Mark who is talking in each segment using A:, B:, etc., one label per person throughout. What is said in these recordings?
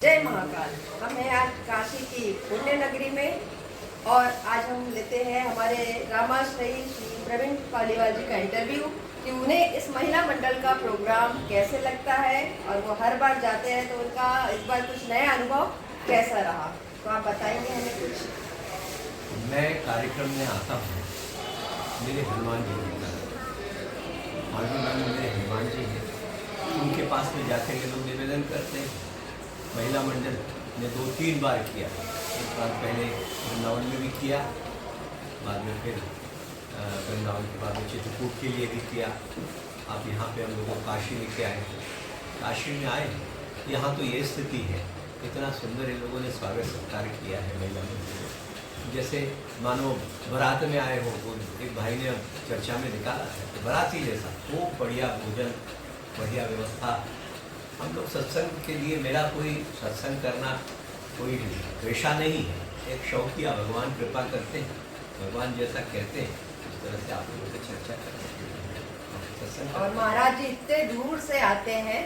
A: जय महाकाल। हम हैं आज काशी की पुण्य नगरी में और आज हम लेते हैं हमारे रामाश्रयी श्री प्रवीण पालीवाल जी का इंटरव्यू कि उन्हें इस महिला मंडल का प्रोग्राम कैसे लगता है और वो हर बार जाते हैं तो उनका इस बार कुछ नया अनुभव कैसा रहा, तो आप बताएंगे हमें कुछ।
B: मैं कार्यक्रम में आता हूँ, मेरे हनुमान जी मिलता है, मेरे हनुमान जी हैं, उनके पास में जाकर ये लोग निवेदन करते हैं। महिला मंडल ने 2-3 बार किया, एक बार पहले वृंदावन में भी किया, बाद में फिर वृंदावन के बाद में चित्रकूट के लिए भी किया। आप यहाँ पे हम लोगों को काशी लेके आए हैं, काशी में आए हैं, यहाँ तो ये स्थिति है, इतना सुंदर इन लोगों ने स्वागत सत्कार किया है महिला मंडल में, जैसे मानो बारात में आए हो। एक भाई ने अब चर्चा में निकाला है तो बाराती जैसा खूब बढ़िया भोजन, बढ़िया व्यवस्था। हम लोग सत्संग के लिए, मेरा कोई सत्संग करना कोई पेशा नहीं है, एक शौकिया, भगवान कृपा करते हैं, भगवान जैसा कहते हैं उस तरह से आप लोगों से चर्चा करते हैं सत्संग।
A: और महाराज जी इतने दूर से आते हैं,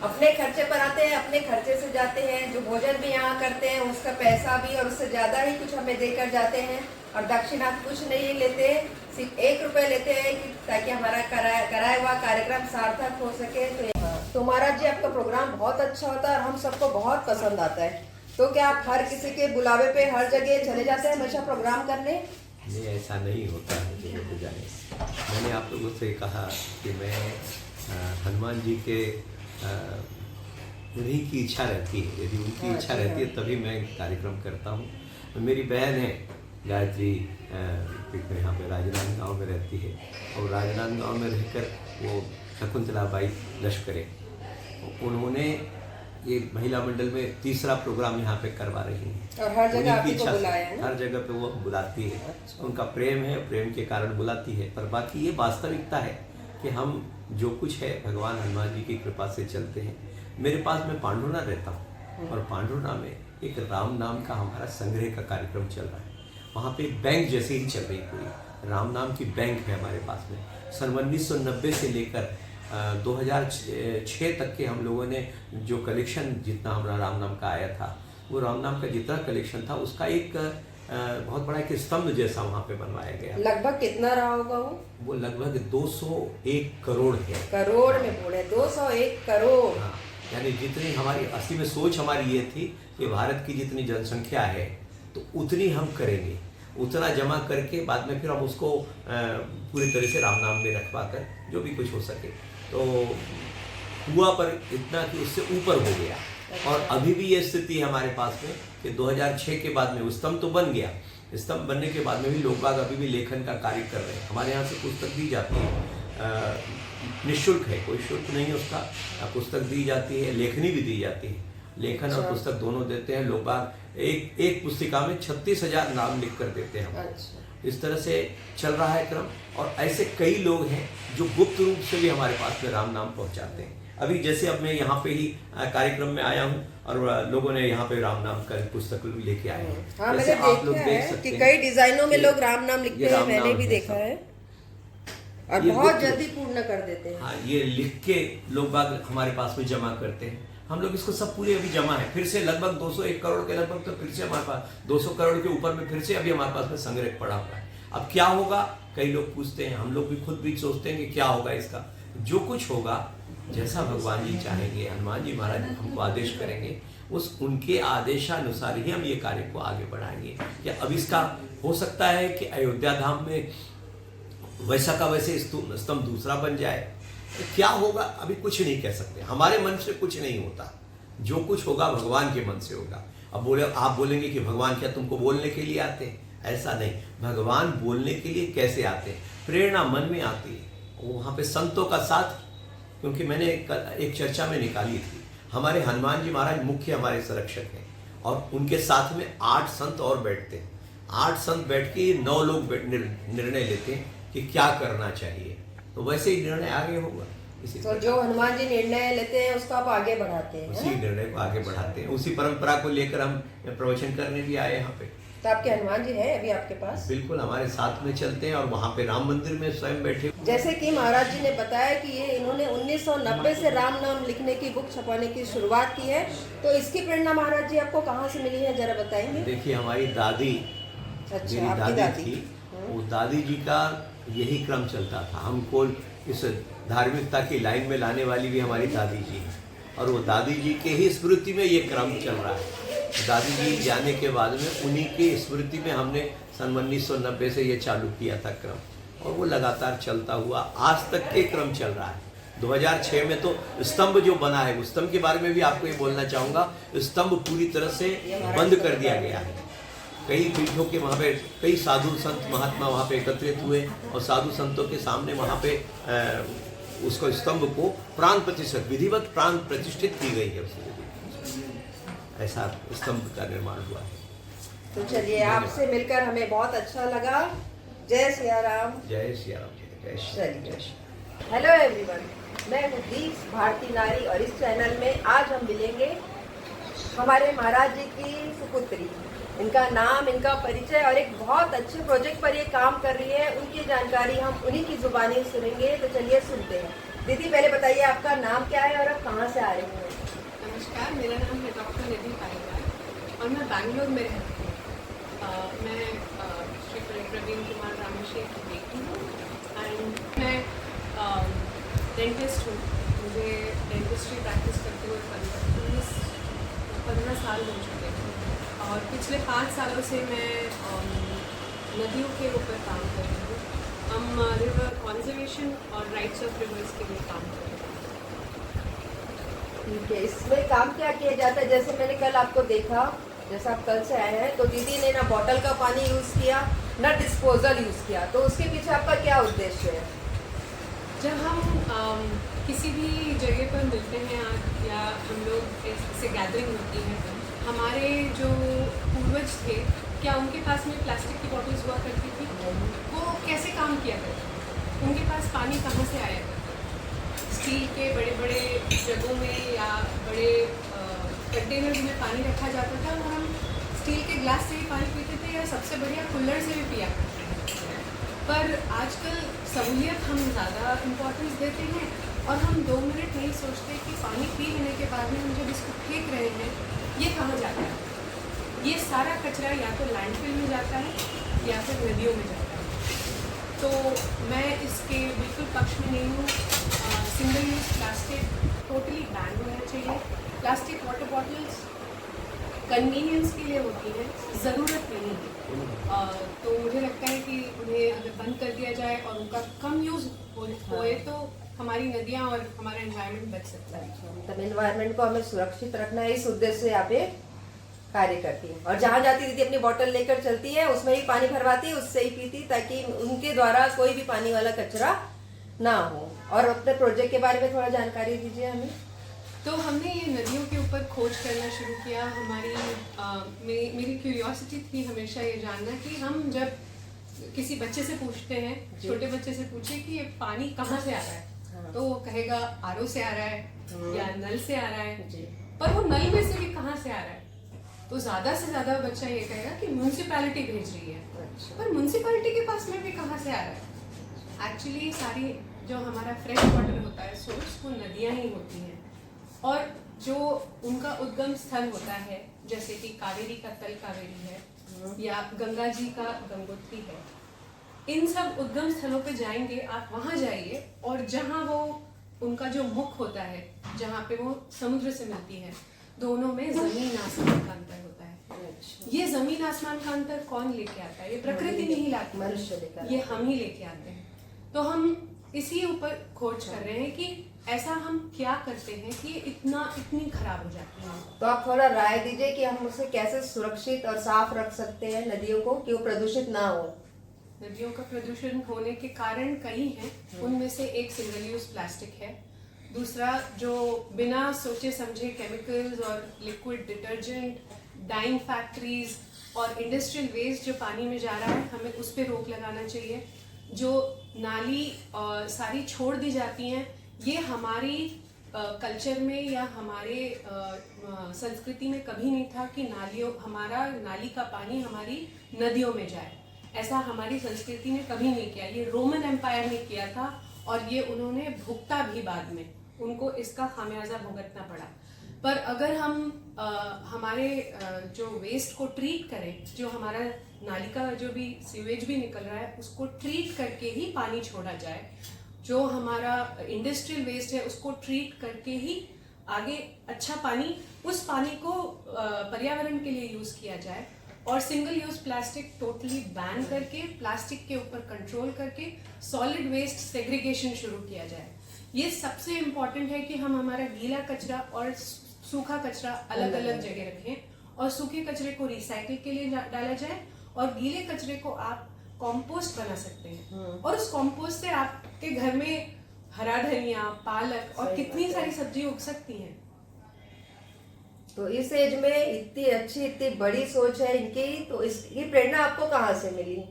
A: अपने खर्चे पर आते हैं, अपने खर्चे से जाते हैं, जो भोजन भी यहाँ करते हैं उसका पैसा भी और उससे ज़्यादा ही कुछ हमें देकर जाते हैं और दक्षिणा कुछ नहीं लेते, सिर्फ 1 रुपये लेते हैं कि ताकि हमारा कराया हुआ कार्यक्रम सार्थक हो सके। तो महाराज जी आपका प्रोग्राम बहुत अच्छा होता है और हम सबको बहुत पसंद आता है, तो क्या आप हर किसी के बुलावे पे हर जगह चले जाते हैं हमेशा प्रोग्राम करने?
B: नहीं, ऐसा नहीं होता है जगह पे जाने। मैंने आप लोगों से कहा कि मैं हनुमान जी के उन्हीं की इच्छा रहती है, यदि उनकी इच्छा रहती है तभी मैं कार्यक्रम करता हूँ। मेरी बहन है गायत्री, यहाँ पे राजनांदगांव में रहती है और राजनांदगांव में रहकर वो शकुंतला बाई लश्करे, उन्होंने ये महिला मंडल में 3रा प्रोग्राम यहाँ पे करवा रही हैं
A: और हर जगह आपको बुलाया है ना?
B: हर जगह पे वो बुलाती है। अच्छा। उनका प्रेम है, प्रेम के कारण बुलाती है, पर बाकी ये वास्तविकता है कि हम जो कुछ है भगवान हनुमान जी की कृपा से चलते हैं। मेरे पास मैं पांडुना रहता हूँ और पांडुना में एक राम नाम का हमारा संग्रह का कार्यक्रम चल रहा है। वहाँ पे एक बैंक जैसे ही चल रही पूरी राम नाम की बैंक है हमारे पास में। सन 1990 से लेकर 2006 तक के हम लोगों ने जो कलेक्शन जितना हमारा राम नाम का आया था, वो राम नाम का जितना कलेक्शन था उसका एक बहुत बड़ा एक स्तंभ जैसा वहाँ पे बनवाया गया।
A: लगभग कितना रहा होगा वो?
B: लगभग 201 करोड़ है।
A: करोड़ में बोले 201 करोड़।
B: हाँ, यानी जितनी हमारी असली में सोच हमारी ये थी कि भारत की जितनी जनसंख्या है तो उतनी हम करेंगे, उतना जमा करके बाद में फिर हम उसको पूरी तरह से राम नाम में रखवा कर जो भी कुछ हो सके। तो हुआ पर इतना कि उससे ऊपर हो गया। और अभी भी ये स्थिति है हमारे पास में कि 2006 के बाद में स्तंभ तो बन गया, स्तंभ बनने के बाद में भी लोग बाग अभी भी लेखन का कार्य कर रहे हैं। हमारे यहाँ से पुस्तक दी जाती है, निःशुल्क है, कोई शुल्क नहीं है उसका, पुस्तक दी जाती है, लेखनी भी दी जाती है, लेखन और पुस्तक दोनों देते हैं। लोग बाग एक पुस्तिका में 36,000 नाम लिख कर देते हैं। इस तरह से चल रहा है क्रम। और ऐसे कई लोग हैं जो गुप्त रूप से भी हमारे पास में राम नाम पहुंचाते हैं। अभी जैसे अब मैं यहाँ पे ही कार्यक्रम में आया हूँ और लोगों ने यहाँ पे राम नाम का पुस्तक लेके आए हैं।
A: हाँ, मैंने आप लोग देख सकते हैं कि कई डिजाइनों में लोग राम नाम लिखते हैं, मैंने भी देखा है और बहुत जल्दी पूर्ण कर देते हैं।
B: हाँ, ये लिख के लोग बाग हमारे पास में जमा करते हैं। हम लोग इसको सब पूरे अभी जमा है, फिर से लगभग 201 करोड़ के लगभग, तो फिर से हमारे पास 200 करोड़ के ऊपर में फिर से अभी हमारे पास में संग्रह पड़ा हुआ है। अब क्या होगा, कई लोग पूछते हैं, हम लोग भी खुद भी सोचते हैं कि क्या होगा इसका। जो कुछ होगा, जैसा भगवान जी चाहेंगे, हनुमान जी महाराज हमको आदेश करेंगे, उस उनके आदेशानुसार ही हम ये कार्य को आगे बढ़ाएंगे। या अब इसका हो सकता है कि अयोध्या धाम में वैसा का वैसे स्तंभ दूसरा बन जाए, क्या होगा अभी कुछ नहीं कह सकते। हमारे मन से कुछ नहीं होता, जो कुछ होगा भगवान के मन से होगा। अब आप बोलेंगे कि भगवान क्या तुमको बोलने के लिए आते हैं? ऐसा नहीं, भगवान बोलने के लिए कैसे आते हैं, प्रेरणा मन में आती है। वहाँ पे संतों का साथ, क्योंकि मैंने एक चर्चा में निकाली थी, हमारे हनुमान जी महाराज मुख्य हमारे संरक्षक हैं और उनके साथ में 8 संत और बैठते हैं। 8 संत बैठ के 9 लोग निर्णय लेते हैं कि क्या करना चाहिए, तो वैसे ही निर्णय आगे होगा।
A: तो जो हनुमान जी निर्णय लेते हैं उसको आप आगे बढ़ाते हैं,
B: उसी निर्णय को आगे बढ़ाते हैं। उसी परंपरा को लेकर हम प्रवचन करने भी आए यहाँ पे।
A: तो आपके हनुमान जी है अभी आपके पास?
B: बिल्कुल हमारे साथ में चलते हैं और वहाँ पे राम मंदिर में स्वयं बैठे।
A: जैसे कि महाराज जी ने बताया कि ये इन्होंने 1990 से राम नाम लिखने की बुक छपाने की शुरुआत की है, तो इसकी प्रेरणा महाराज जी आपको कहाँ से मिली है, जरा बताएंगे?
B: देखिए हमारी दादी,
A: अच्छा,
B: मेरी
A: आपकी
B: दादी थी, वो दादी जी का यही क्रम चलता था। हमको इस धार्मिकता की लाइन में लाने वाली भी हमारी दादी जी हैं और वो दादी जी के ही स्मृति में ये क्रम चल रहा है। दादी जी जाने के बाद में उन्हीं की स्मृति में हमने सन 1990 से ये चालू किया था क्रम और वो लगातार चलता हुआ आज तक के क्रम चल रहा है। 2006 में तो स्तंभ जो बना है, उस स्तंभ के बारे में भी आपको ये बोलना चाहूँगा, स्तंभ पूरी तरह से बंद कर दिया गया है। कई पीठों के वहाँ पे कई साधु संत महात्मा वहाँ पे एकत्रित हुए और साधु संतों के सामने वहाँ पे उसको स्तंभ को प्राण प्रतिष्ठित, विधिवत प्राण प्रतिष्ठित की गई है। ऐसा स्तंभ का निर्माण हुआ है।
A: तो चलिए, आपसे मिलकर हमें बहुत अच्छा लगा। जय सिया राम।
B: जय सिया राम। जय श्री राम।
A: हेलो एवरीवन, मैं हूँ दीप भारती नारी और इस चैनल में आज हम मिलेंगे हमारे महाराज जी की सुपुत्री, इनका नाम, इनका परिचय और एक बहुत अच्छे प्रोजेक्ट पर ये काम कर रही है, उनकी जानकारी हम उन्हीं की जुबानी सुनेंगे। तो चलिए सुनते हैं। दीदी पहले बताइए आपका नाम क्या है और आप कहाँ से आ रही हैं?
C: नमस्कार, मेरा नाम है डॉक्टर निधि पालीवाल और मैं बैंगलोर में रहती हूँ। मैं श्री प्रवीण कुमार रामेश्वर की बेटी हूँ एंड मैं डेंटिस्ट हूँ। मुझे डेंटिस्ट्री प्रैक्टिस करते हुए 15 साल हो चुके हैं और पिछले 5 सालों से मैं नदियों के ऊपर काम कर रही हूँ। हम रिवर कॉन्जर्वेशन और राइट्स ऑफ रिवर्स के लिए काम कर रहे हैं।
A: ठीक है, इसमें काम क्या किया जाता है? जैसे मैंने कल आपको देखा, जैसा आप कल से आए हैं, तो दीदी ने ना बॉटल का पानी यूज़ किया ना डिस्पोजल यूज़ किया, तो उसके पीछे आपका क्या उद्देश्य है?
C: जब हम किसी भी जगह पर मिलते हैं या हम लोग ऐसे गैदरिंग होती है, हमारे जो पूर्वज थे, क्या उनके पास में प्लास्टिक की बॉटल्स हुआ करती थी? वो कैसे काम किया करते थे? उनके पास पानी कहाँ से आया करता? स्टील के बड़े बड़े जगों में या बड़े कंटेनर्स में पानी रखा जाता था और हम स्टील के ग्लास से भी पानी पीते थे या सबसे बढ़िया कुल्हड़ से भी पिया करते थे। पर आजकल सहूलियत हम ज़्यादा इम्पोर्टेंस देते हैं और हम 2 मिनट नहीं सोचते कि पानी पी लेने के बाद में हम जब इसको फेंक रहे हैं, ये कहाँ जाता है? ये सारा कचरा या तो लैंडफिल में जाता है या फिर नदियों में जाता है। तो मैं इसके बिल्कुल पक्ष में नहीं हूँ। Single use plastic totally ban होना चाहिए। प्लास्टिक वाटर बॉटल्स कन्वीनियंस के लिए होती है, ज़रूरत नहीं है। तो मुझे लगता है कि उन्हें अगर बंद कर दिया जाए और उनका कम यूज़ होए तो हमारी नदियाँ और हमारा एनवायरनमेंट बच सकता है।
A: मतलब एनवायरनमेंट को हमें सुरक्षित रखना है, इस उद्देश्य से यहाँ पे कार्य करती है। और जहाँ जाती दीदी अपनी बोतल लेकर चलती है, उसमें ही पानी भरवाती है, उससे ही पीती, ताकि उनके द्वारा कोई भी पानी वाला कचरा ना हो। और अपने प्रोजेक्ट के बारे में थोड़ा जानकारी दीजिए हमें।
C: तो हमने ये नदियों के ऊपर खोज करना शुरू किया। मेरी क्यूरियोसिटी थी हमेशा ये जानना कि हम जब किसी बच्चे से पूछते हैं, छोटे बच्चे से पूछे कि ये पानी कहाँ से आ रहा है, तो वो कहेगा आरओ से आ रहा है या नल से आ रहा है। पर वो नल में से भी कहाँ से आ रहा है? तो ज़्यादा से ज़्यादा बच्चा ये कहेगा कि म्यूनसिपैलिटी भेज रही है। पर म्यूनसिपैलिटी के पास में भी कहाँ से आ रहा है? एक्चुअली सारी जो हमारा फ्रेश वाटर होता है सोर्स, वो नदियाँ ही होती हैं और जो उनका उद्गम स्थल होता है, जैसे कि कावेरी का तल कावेरी है या गंगा जी का गंगोत्री है, इन सब उद्गम स्थलों पे जाएंगे आप, वहाँ जाइए और जहाँ वो उनका जो मुख होता है, जहाँ पे वो समुद्र से मिलती है, दोनों में जमीन आसमान का अंतर होता है। ये जमीन आसमान का अंतर कौन लेके आता है? ये प्रकृति नहीं लाती,
A: मनुष्य लेकर,
C: ये हम ही लेके आते हैं। तो हम इसी ऊपर खोज कर रहे हैं कि ऐसा हम क्या करते हैं कि इतनी खराब हो जाती है।
A: तो आप थोड़ा राय दीजिए कि हम उसे कैसे सुरक्षित और साफ रख सकते हैं नदियों को, कि वो प्रदूषित ना हो।
C: नदियों का प्रदूषण होने के कारण कई हैं, उनमें से एक सिंगल यूज प्लास्टिक है। दूसरा, जो बिना सोचे समझे केमिकल्स और लिक्विड डिटर्जेंट, डाइंग फैक्ट्रीज और इंडस्ट्रियल वेस्ट जो पानी में जा रहा है, हमें उस पर रोक लगाना चाहिए। जो नाली सारी छोड़ दी जाती हैं, ये हमारी कल्चर में या हमारे संस्कृति में कभी नहीं था कि हमारा नाली का पानी हमारी नदियों में जाए। ऐसा हमारी संस्कृति ने कभी नहीं किया। ये रोमन एम्पायर ने किया था और ये उन्होंने भुगता भी बाद में, उनको इसका खामियाजा भुगतना पड़ा। पर अगर हम हमारे जो वेस्ट को ट्रीट करें, जो हमारा नाली का जो भी सीवेज भी निकल रहा है उसको ट्रीट करके ही पानी छोड़ा जाए, जो हमारा इंडस्ट्रियल वेस्ट है उसको ट्रीट करके ही आगे अच्छा पानी, उस पानी को पर्यावरण के लिए यूज किया जाए, और single use plastic totally ban करके प्लास्टिक के ऊपर कंट्रोल करके सॉलिड वेस्ट सेग्रीगेशन शुरू किया जाए। ये सबसे इम्पोर्टेंट है कि हम हमारा गीला कचरा और सूखा कचरा अलग अलग जगह रखें, और सूखे कचरे को रिसाइकिल के लिए डाला जाए और गीले कचरे को आप कंपोस्ट बना सकते हैं, और उस कंपोस्ट से आपके घर में हरा धनिया, पालक और कितनी सारी सब्जी उग सकती हैं।
A: तो इस एज में इतनी अच्छी, इतनी बड़ी सोच है इनकी, तो इसकी प्रेरणा आपको कहाँ से मिली?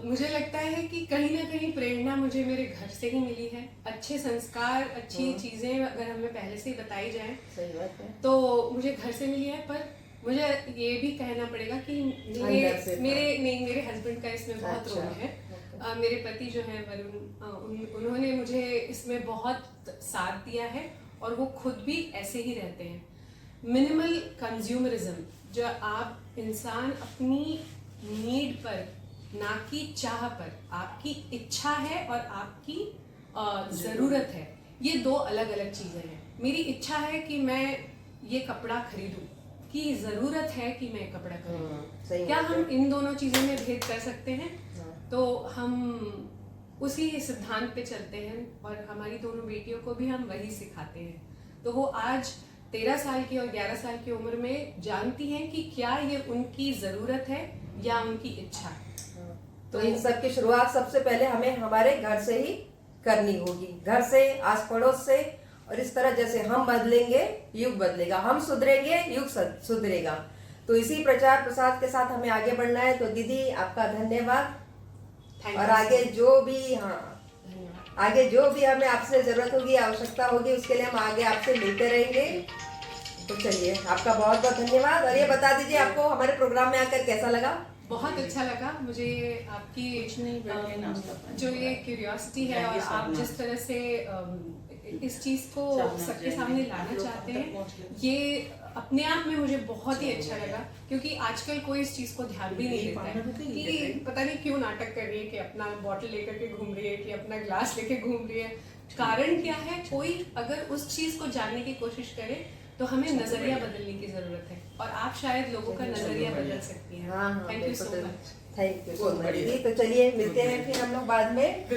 C: मुझे लगता है कि कहीं ना कहीं प्रेरणा मुझे मेरे घर से ही मिली है। अच्छे संस्कार, अच्छी चीजें अगर हमें पहले से ही बताई जाएं,
A: सही बात है,
C: तो मुझे घर से मिली है। पर मुझे ये भी कहना पड़ेगा कि मेरे हस्बैंड का इसमें बहुत रोल है। मेरे पति जो है वरुण, उन्होंने मुझे इसमें बहुत साथ दिया है, और वो खुद भी ऐसे ही रहते हैं। मिनिमल कंज्यूमरिज्म, जो आप इंसान अपनी नीड पर, ना कि चाह पर, आपकी इच्छा है और आपकी ज़रूरत है, ये दो अलग अलग चीज़ें हैं। मेरी इच्छा है कि मैं ये कपड़ा खरीदूं, की ज़रूरत है कि मैं कपड़ा खरीदूं। क्या हम इन दोनों चीज़ों में भेद कर सकते हैं? तो हम उसी सिद्धांत पे चलते हैं, और हमारी दोनों बेटियों को भी हम वही सिखाते हैं। तो वो आज 13 साल की और 11 साल की उम्र में जानती हैं कि क्या ये उनकी ज़रूरत है या उनकी इच्छा।
A: तो इन सब की शुरुआत सबसे पहले हमें हमारे घर से ही करनी होगी, घर से, आस पड़ोस से। और इस तरह जैसे हम बदलेंगे युग बदलेगा, हम सुधरेंगे युग सुधरेगा। तो इसी प्रचार प्रसार के साथ हमें आगे बढ़ना है। तो दीदी आपका धन्यवाद, और आगे जो भी आगे जो भी हमें आपसे जरूरत होगी, आवश्यकता होगी, उसके लिए हम आगे आपसे मिलते रहेंगे। तो चलिए, आपका बहुत बहुत धन्यवाद। और ये बता दीजिए आपको हमारे प्रोग्राम में आकर कैसा लगा?
C: बहुत अच्छा लगा मुझे, आपकी जो ये क्यूरियोसिटी है और आप जिस तरह से इस चीज़ को सबके सामने लाना चाहते हैं, ये अपने आप में मुझे बहुत ही अच्छा लगा। क्योंकि आजकल कोई इस चीज़ को ध्यान भी नहीं देता है कि पता नहीं क्यों नाटक कर रही है, कि अपना बॉटल लेकर के घूम रही है, कि अपना ग्लास लेके घूम रही है। कारण क्या है? कोई अगर उस चीज़ को जानने की कोशिश करे तो हमें नजरिया बदलने की जरूरत है, और आप शायद लोगों का नजरिया बदल सकती हैं। Thank you so much.
A: Thank you so much. तो चलिए मिलते हैं फिर हम लोग बाद में।